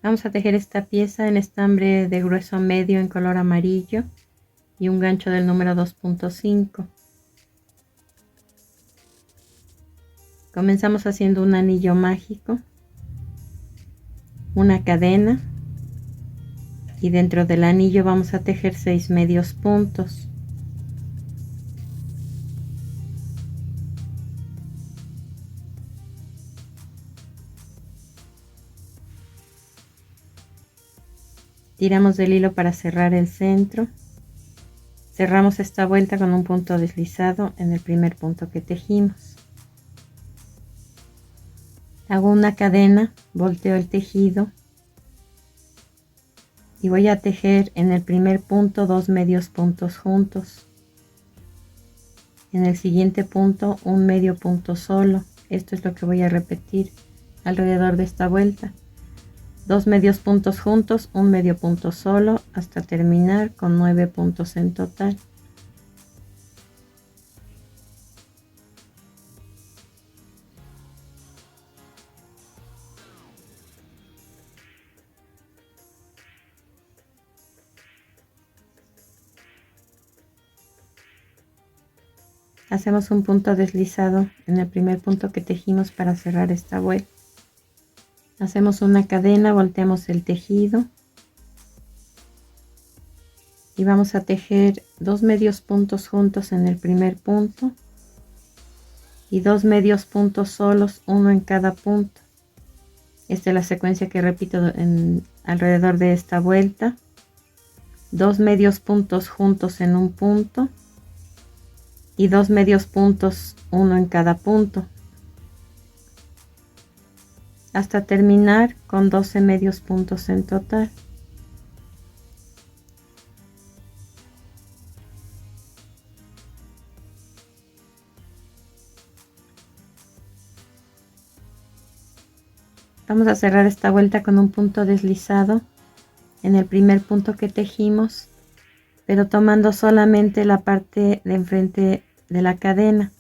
Vamos a tejer esta pieza en estambre de grueso medio en color amarillo y un gancho del número 2.5. Comenzamos haciendo un anillo mágico, una cadena, y dentro del anillo vamos a tejer 6 medios puntos. Tiramos del hilo para cerrar el centro. Cerramos esta vuelta con un punto deslizado en el primer punto que tejimos. Hago una cadena, volteo el tejido y voy a tejer en el primer punto 2 medios puntos juntos. En el siguiente punto un medio punto solo. Esto es lo que voy a repetir alrededor de esta vuelta. 2 medios puntos juntos, un medio punto solo, hasta terminar con 9 puntos en total. Hacemos un punto deslizado en el primer punto que tejimos para cerrar esta vuelta. Hacemos una cadena, volteamos el tejido y vamos a tejer 2 medios puntos juntos en el primer punto y 2 medios puntos solos, uno en cada punto. Esta es la secuencia que repito alrededor de esta vuelta. 2 medios puntos juntos en un punto y 2 medios puntos, uno en cada punto, hasta terminar con 12 medios puntos en total. Vamos a cerrar esta vuelta con un punto deslizado en el primer punto que tejimos, pero tomando solamente la parte de enfrente de la cadena,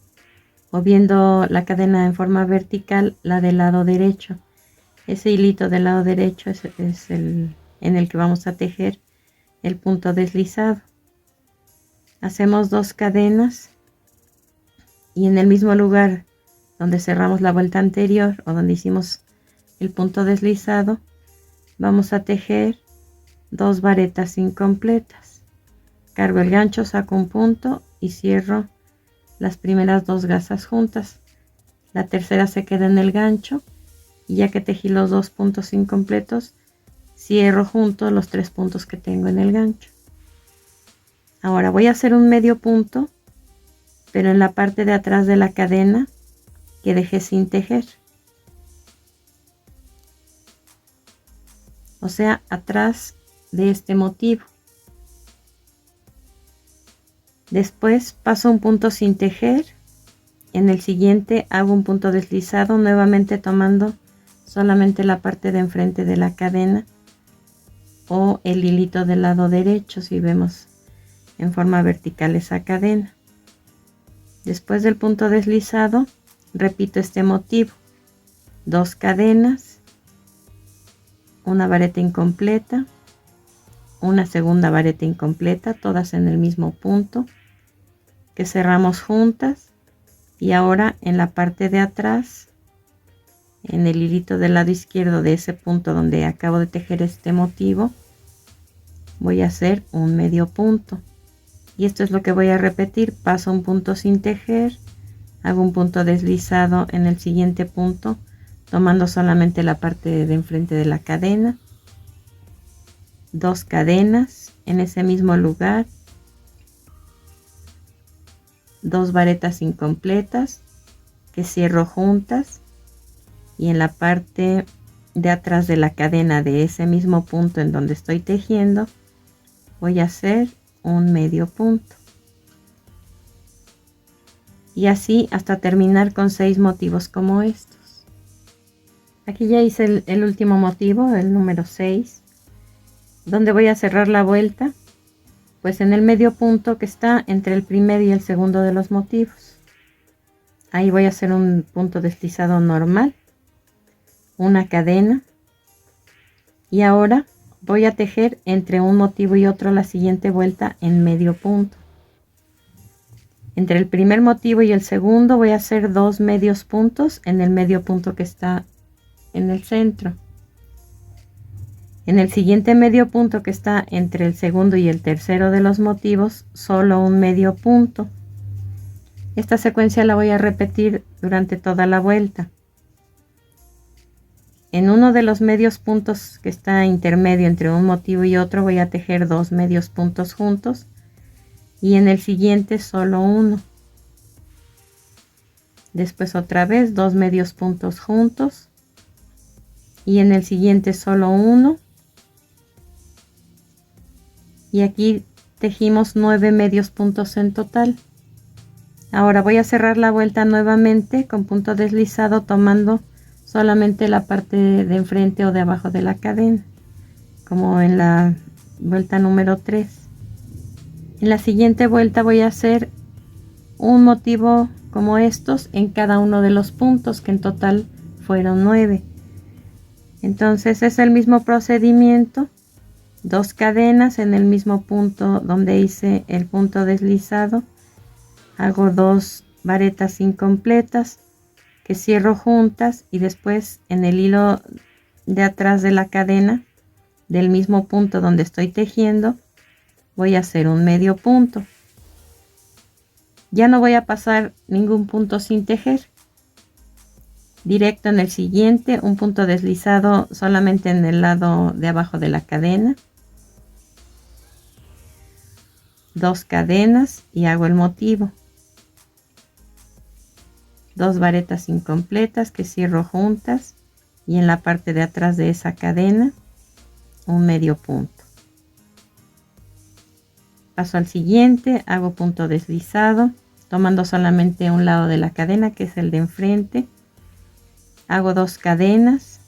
o viendo la cadena en forma vertical, la del lado derecho. Ese hilito del lado derecho es el en el que vamos a tejer el punto deslizado. Hacemos 2 cadenas y en el mismo lugar donde cerramos la vuelta anterior o donde hicimos el punto deslizado, vamos a tejer 2 varetas incompletas. Cargo el gancho, saco un punto y cierro las primeras 2 gasas juntas. La tercera se queda en el gancho y ya que tejí los 2 puntos incompletos, cierro juntos los 3 puntos que tengo en el gancho. Ahora voy a hacer un medio punto, pero en la parte de atrás de la cadena que dejé sin tejer, o sea, atrás de este motivo. Después paso un punto sin tejer, en el siguiente hago un punto deslizado, nuevamente tomando solamente la parte de enfrente de la cadena o el hilito del lado derecho si vemos en forma vertical esa cadena. Después del punto deslizado repito este motivo, 2 cadenas, una vareta incompleta, una segunda vareta incompleta, todas en el mismo punto que cerramos juntas, y ahora en la parte de atrás, en el hilito del lado izquierdo de ese punto donde acabo de tejer este motivo, voy a hacer un medio punto, y esto es lo que voy a repetir. Paso un punto sin tejer, hago un punto deslizado en el siguiente punto tomando solamente la parte de enfrente de la cadena, 2 cadenas en ese mismo lugar, 2 varetas incompletas que cierro juntas, y en la parte de atrás de la cadena de ese mismo punto en donde estoy tejiendo, voy a hacer un medio punto. Y así hasta terminar con 6 motivos como estos. Aquí ya hice el último motivo, el número 6, donde voy a cerrar la vuelta, pues en el medio punto que está entre el primer y el segundo de los motivos. Ahí voy a hacer un punto deslizado normal, una cadena, y ahora voy a tejer entre un motivo y otro la siguiente vuelta en medio punto. Entre el primer motivo y el segundo voy a hacer 2 medios puntos en el medio punto que está en el centro. En el siguiente medio punto que está entre el segundo y el tercero de los motivos, solo un medio punto. Esta secuencia la voy a repetir durante toda la vuelta. En uno de los medios puntos que está intermedio entre un motivo y otro voy a tejer 2 medios puntos juntos, y en el siguiente solo uno. Después otra vez 2 medios puntos juntos, y en el siguiente solo uno. Y aquí tejimos 9 medios puntos en total. Ahora voy a cerrar la vuelta nuevamente con punto deslizado, tomando solamente la parte de enfrente o de abajo de la cadena, como en la vuelta número 3. En la siguiente vuelta voy a hacer un motivo como estos en cada uno de los puntos, que en total fueron 9. Entonces es el mismo procedimiento, 2 cadenas en el mismo punto donde hice el punto deslizado, hago 2 varetas incompletas que cierro juntas, y después en el hilo de atrás de la cadena del mismo punto donde estoy tejiendo voy a hacer un medio punto. Ya no voy a pasar ningún punto sin tejer. Directo en el siguiente, un punto deslizado solamente en el lado de abajo de la cadena, 2 cadenas y hago el motivo, 2 varetas incompletas que cierro juntas, y en la parte de atrás de esa cadena un medio punto. Paso al siguiente, hago punto deslizado tomando solamente un lado de la cadena, que es el de enfrente, hago 2 cadenas,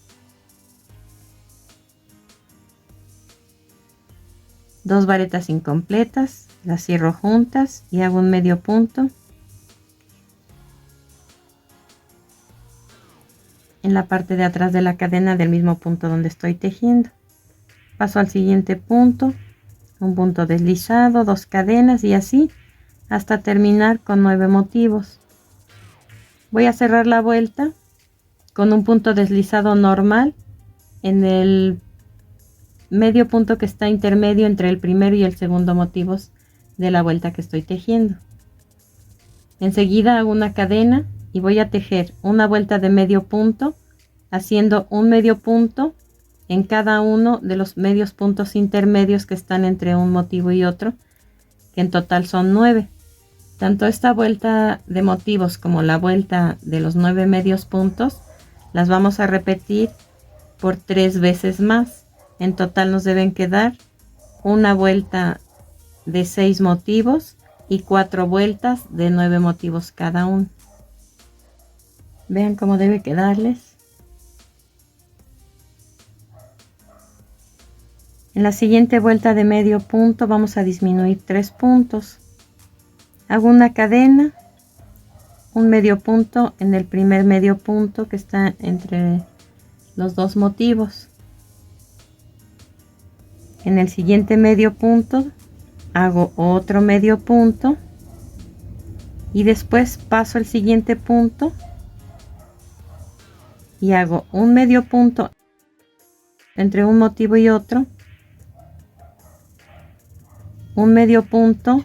2 varetas incompletas, las cierro juntas y hago un medio punto. En la parte de atrás de la cadena del mismo punto donde estoy tejiendo. Paso al siguiente punto, un punto deslizado, 2 cadenas y así hasta terminar con 9 motivos. Voy a cerrar la vuelta con un punto deslizado normal en el medio punto que está intermedio entre el primero y el segundo motivos de la vuelta que estoy tejiendo. Enseguida hago una cadena y voy a tejer una vuelta de medio punto, haciendo un medio punto en cada uno de los medios puntos intermedios que están entre un motivo y otro, que en total son 9. Tanto esta vuelta de motivos como la vuelta de los 9 medios puntos las vamos a repetir por 3 veces más. En total nos deben quedar una vuelta de 6 motivos y 4 vueltas de 9 motivos cada uno. Vean cómo debe quedarles. En la siguiente vuelta de medio punto vamos a disminuir 3 puntos. Hago una cadena, un medio punto en el primer medio punto que está entre los 2 motivos. En el siguiente medio punto hago otro medio punto y después paso el siguiente punto y hago un medio punto entre un motivo y otro, un medio punto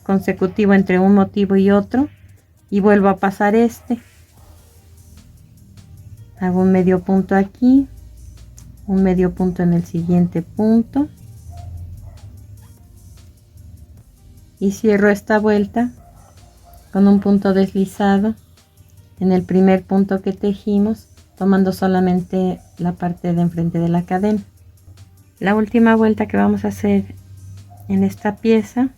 consecutivo entre un motivo y otro, y vuelvo a pasar este. Hago un medio punto aquí, un medio punto en el siguiente punto y cierro esta vuelta con un punto deslizado en el primer punto que tejimos tomando solamente la parte de enfrente de la cadena. La última vuelta que vamos a hacer en esta pieza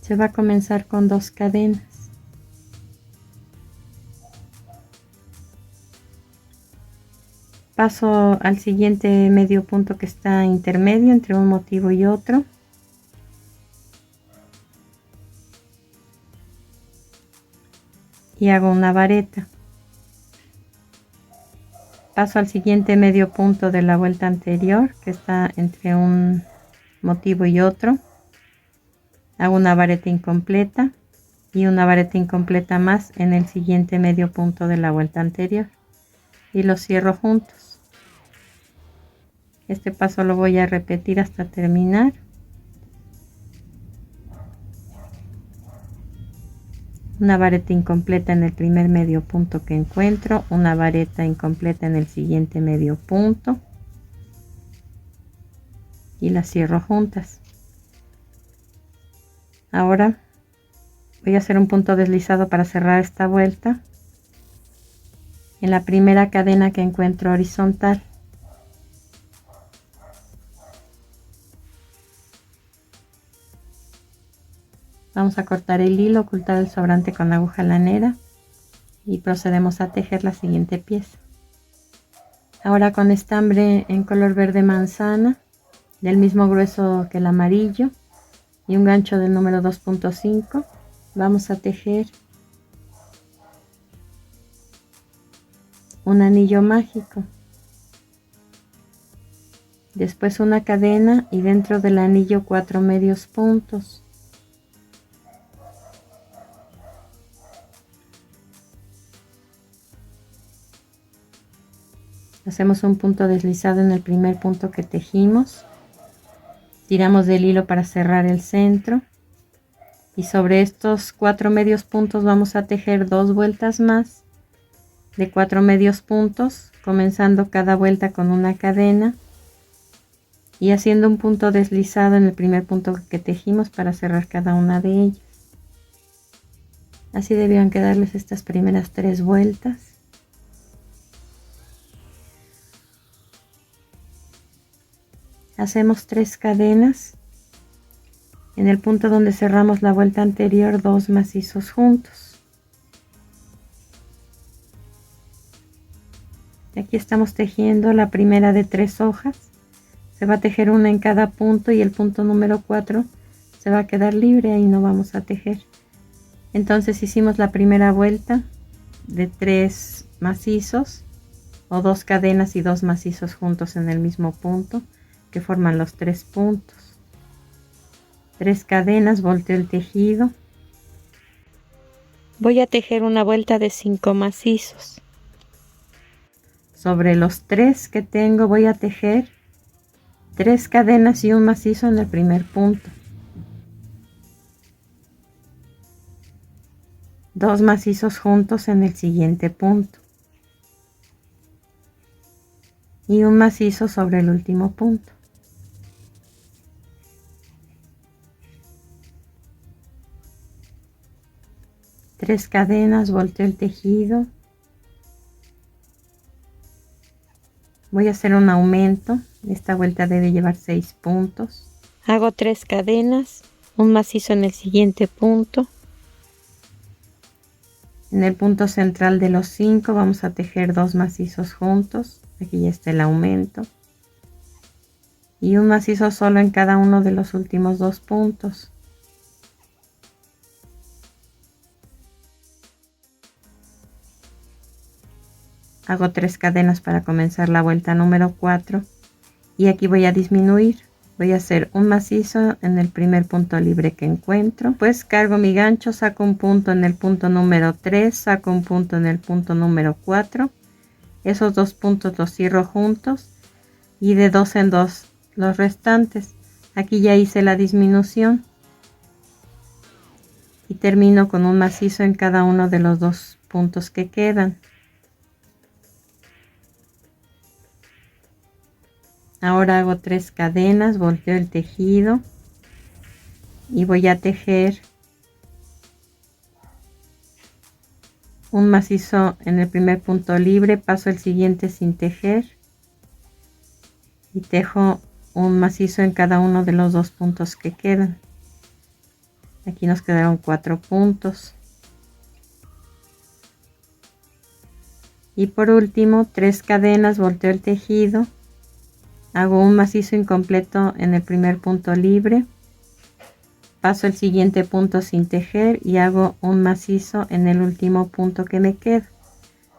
se va a comenzar con 2 cadenas. Paso al siguiente medio punto que está intermedio entre un motivo y otro. Y hago una vareta. Paso al siguiente medio punto de la vuelta anterior que está entre un motivo y otro. Hago una vareta incompleta y una vareta incompleta más en el siguiente medio punto de la vuelta anterior y los cierro juntos. Este paso lo voy a repetir hasta terminar. Una vareta incompleta en el primer medio punto que encuentro, una vareta incompleta en el siguiente medio punto y las cierro juntas. Ahora voy a hacer un punto deslizado para cerrar esta vuelta en la primera cadena que encuentro horizontal. Vamos a cortar el hilo, ocultar el sobrante con aguja lanera y procedemos a tejer la siguiente pieza. Ahora con estambre en color verde manzana, del mismo grueso que el amarillo y un gancho del número 2.5, vamos a tejer un anillo mágico. Después una cadena y dentro del anillo 4 medios puntos. Hacemos un punto deslizado en el primer punto que tejimos, tiramos del hilo para cerrar el centro y sobre estos 4 medios puntos vamos a tejer 2 vueltas más de 4 medios puntos, comenzando cada vuelta con una cadena y haciendo un punto deslizado en el primer punto que tejimos para cerrar cada una de ellas. Así debían quedarles estas primeras 3 vueltas. Hacemos 3 cadenas en el punto donde cerramos la vuelta anterior, 2 macizos juntos. Aquí estamos tejiendo la primera de 3 hojas. Se va a tejer una en cada punto y el punto número 4 se va a quedar libre, ahí no vamos a tejer. Entonces hicimos la primera vuelta de 3 macizos o 2 cadenas y 2 macizos juntos en el mismo punto que forman los 3 puntos. 3 cadenas, volteo el tejido. Voy a tejer una vuelta de 5 macizos. Sobre los 3 que tengo voy a tejer 3 cadenas y un macizo en el primer punto. 2 macizos juntos en el siguiente punto. Y un macizo sobre el último punto. Tres cadenas, volteo el tejido. Voy a hacer un aumento. Esta vuelta debe llevar 6 puntos. Hago 3 cadenas, un macizo en el siguiente punto. En el punto central de los 5 vamos a tejer 2 macizos juntos. Aquí ya está el aumento. Y un macizo solo en cada uno de los últimos 2 puntos. Hago 3 cadenas para comenzar la vuelta número 4 y aquí voy a disminuir. Voy a hacer un macizo en el primer punto libre que encuentro, pues cargo mi gancho, saco un punto en el punto número 3, saco un punto en el punto número 4, esos 2 puntos los cierro juntos y de 2 en 2 los restantes. Aquí ya hice la disminución y termino con un macizo en cada uno de los 2 puntos que quedan. Ahora hago 3 cadenas, volteo el tejido y voy a tejer un macizo en el primer punto libre, paso el siguiente sin tejer y tejo un macizo en cada uno de los 2 puntos que quedan. Aquí nos quedaron 4 puntos. Y por último 3 cadenas, volteo el tejido, hago un macizo incompleto en el primer punto libre, paso el siguiente punto sin tejer y hago un macizo en el último punto que me queda.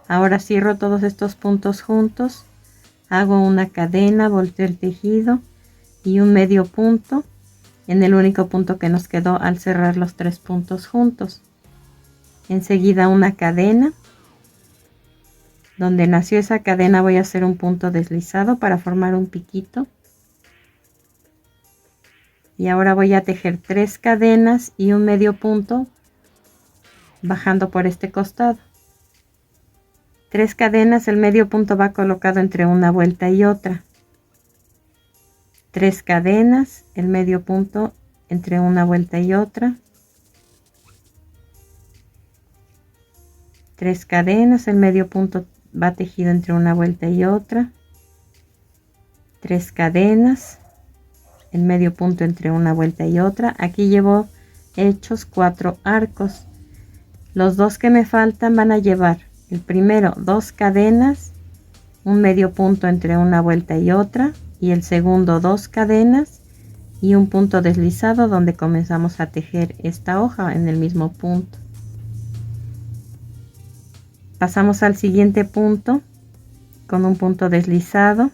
Ahora cierro todos estos puntos juntos, hago una cadena, volteo el tejido y un medio punto en el único punto que nos quedó al cerrar los 3 puntos juntos. Enseguida una cadena. Donde nació esa cadena voy a hacer un punto deslizado para formar un piquito. Y ahora voy a tejer 3 cadenas y un medio punto bajando por este costado. 3 cadenas, el medio punto va colocado entre una vuelta y otra. 3 cadenas, el medio punto entre una vuelta y otra. 3 cadenas, el medio punto va tejido entre una vuelta y otra. 3 cadenas, el medio punto entre una vuelta y otra. Aquí llevo hechos 4 arcos. Los 2 que me faltan van a llevar el primero 2 cadenas, un medio punto entre una vuelta y otra, y el segundo 2 cadenas y un punto deslizado donde comenzamos a tejer esta hoja en el mismo punto. Pasamos al siguiente punto con un punto deslizado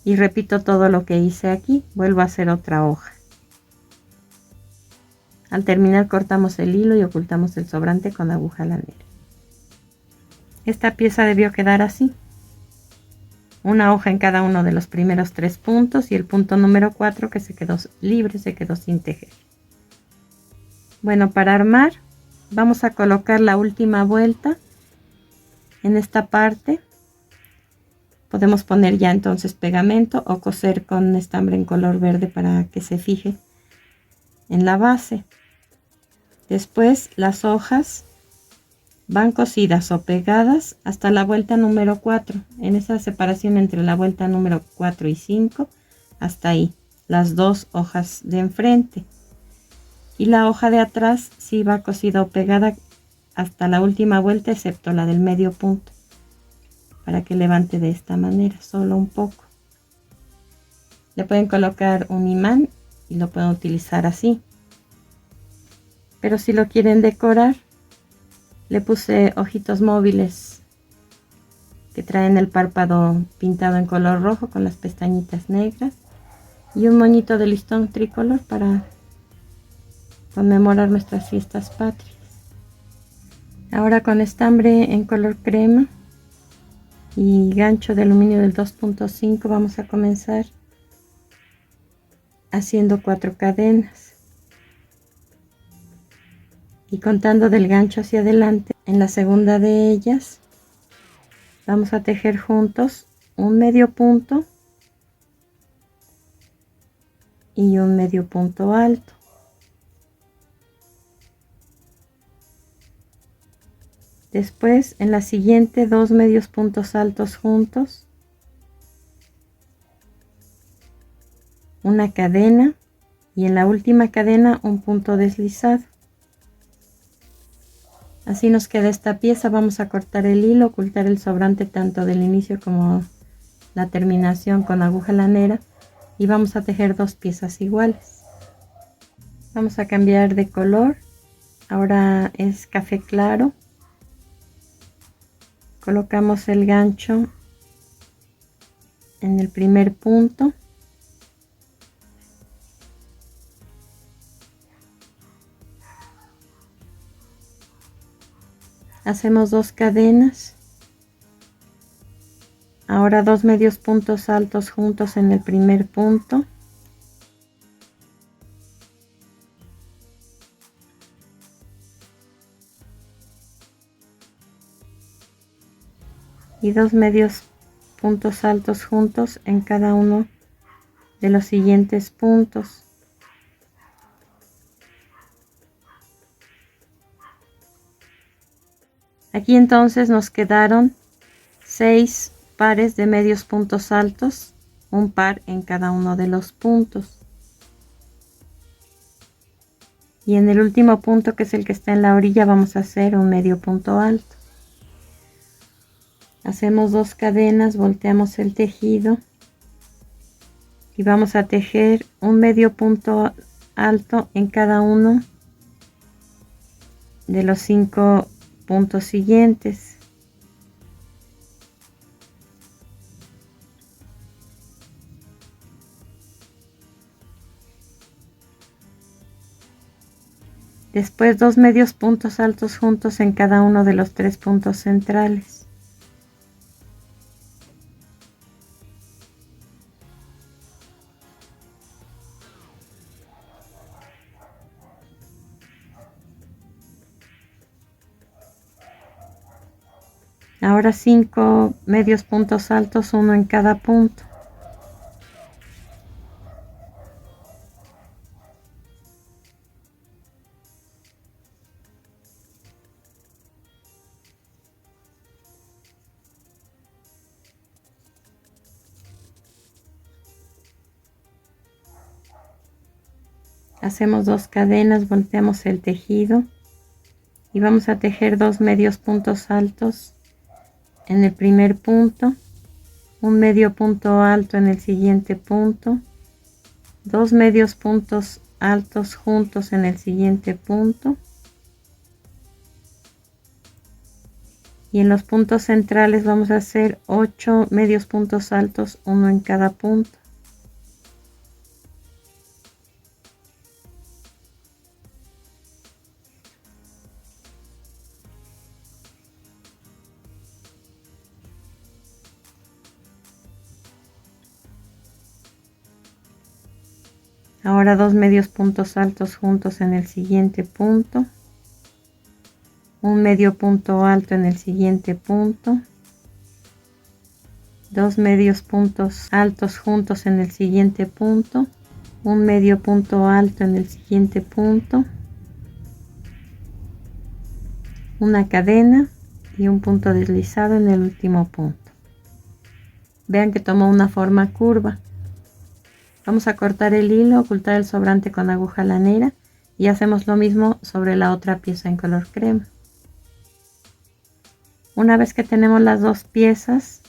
y repito todo lo que hice aquí. Vuelvo a hacer otra hoja. Al terminar cortamos el hilo y ocultamos el sobrante con aguja lanera. Esta pieza debió quedar así: una hoja en cada uno de los primeros 3 puntos y el punto número 4 que se quedó libre, se quedó sin tejer. Bueno, para armar vamos a colocar la última vuelta en esta parte. Podemos poner ya entonces pegamento o coser con estambre en color verde para que se fije en la base. Después las hojas van cosidas o pegadas hasta la vuelta número 4, en esa separación entre la vuelta número 4 y 5, hasta ahí, las 2 hojas de enfrente. Y la hoja de atrás sí va cosida o pegada hasta la última vuelta, excepto la del medio punto, para que levante de esta manera, solo un poco. Le pueden colocar un imán y lo pueden utilizar así. Pero si lo quieren decorar, le puse ojitos móviles que traen el párpado pintado en color rojo con las pestañitas negras y un moñito de listón tricolor para conmemorar nuestras fiestas patrias. Ahora con estambre en color crema y gancho de aluminio del 2.5 vamos a comenzar haciendo 4 cadenas y contando del gancho hacia adelante. En la segunda de ellas vamos a tejer juntos un medio punto y un medio punto alto. Después en la siguiente 2 medios puntos altos juntos, una cadena y en la última cadena un punto deslizado. Así nos queda esta pieza. Vamos a cortar el hilo, ocultar el sobrante tanto del inicio como la terminación con aguja lanera y vamos a tejer 2 piezas iguales. Vamos a cambiar de color, ahora es café claro. Colocamos el gancho en el primer punto. Hacemos 2 cadenas. Ahora 2 medios puntos altos juntos en el primer punto. Y 2 medios puntos altos juntos en cada uno de los siguientes puntos. Aquí entonces nos quedaron 6 pares de medios puntos altos, un par en cada uno de los puntos. Y en el último punto, que es el que está en la orilla, vamos a hacer un medio punto alto. Hacemos 2 cadenas, volteamos el tejido y vamos a tejer un medio punto alto en cada uno de los 5 puntos siguientes. Después 2 medios puntos altos juntos en cada uno de los 3 puntos centrales. Ahora 5 medios puntos altos, uno en cada punto. Hacemos 2 cadenas, volteamos el tejido y vamos a tejer 2 medios puntos altos en el primer punto, un medio punto alto en el siguiente punto, 2 medios puntos altos juntos en el siguiente punto, y en los puntos centrales vamos a hacer 8 medios puntos altos, uno en cada punto. Ahora 2 medios puntos altos juntos en el siguiente punto, un medio punto alto en el siguiente punto, 2 medios puntos altos juntos en el siguiente punto, un medio punto alto en el siguiente punto, una cadena y un punto deslizado en el último punto. Vean que tomó una forma curva. Vamos a cortar el hilo, ocultar el sobrante con aguja lanera y hacemos lo mismo sobre la otra pieza en color crema. Una vez que tenemos las dos piezas,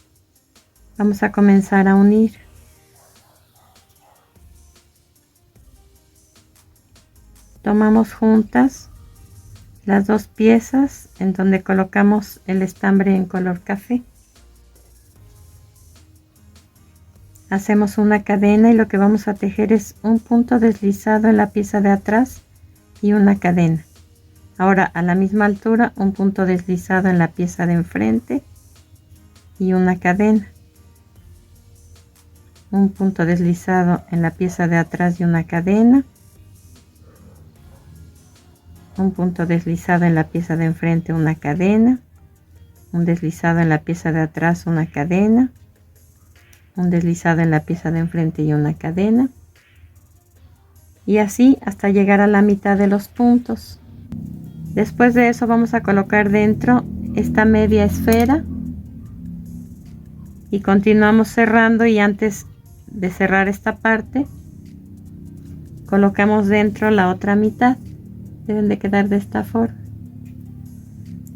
vamos a comenzar a unir. Tomamos juntas las dos piezas en donde colocamos el estambre en color café. Hacemos una cadena y lo que vamos a tejer es un punto deslizado en la pieza de atrás y una cadena. Ahora a la misma altura un punto deslizado en la pieza de enfrente y una cadena. Un punto deslizado en la pieza de atrás y una cadena. Un punto deslizado en la pieza de enfrente, una cadena. Un deslizado en la pieza de atrás, una cadena. Un deslizado en la pieza de enfrente y una cadena, y así hasta llegar a la mitad de los puntos. Después de eso vamos a colocar dentro esta media esfera y continuamos cerrando, y antes de cerrar esta parte colocamos dentro la otra mitad. Deben de quedar de esta forma.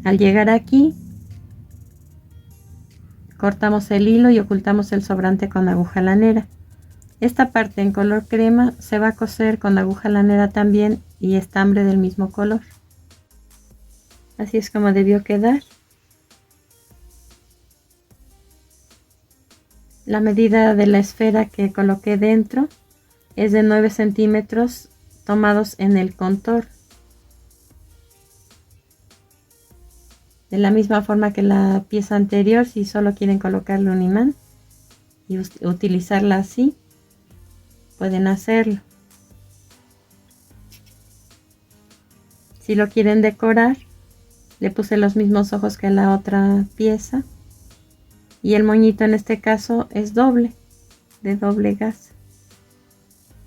Al llegar aquí cortamos el hilo y ocultamos el sobrante con aguja lanera. Esta parte en color crema se va a coser con aguja lanera también y estambre del mismo color. Así es como debió quedar. La medida de la esfera que coloqué dentro es de 9 centímetros tomados en el contorno. De la misma forma que la pieza anterior, si solo quieren colocarle un imán y utilizarla así, pueden hacerlo. Si lo quieren decorar, le puse los mismos ojos que la otra pieza, y el moñito en este caso es doble, de doble gas.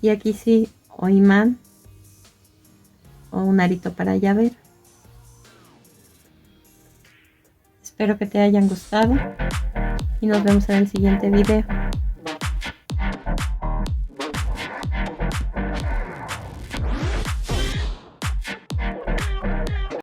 Y aquí sí, o imán o un arito para llavero. Espero que te hayan gustado y nos vemos en el siguiente video.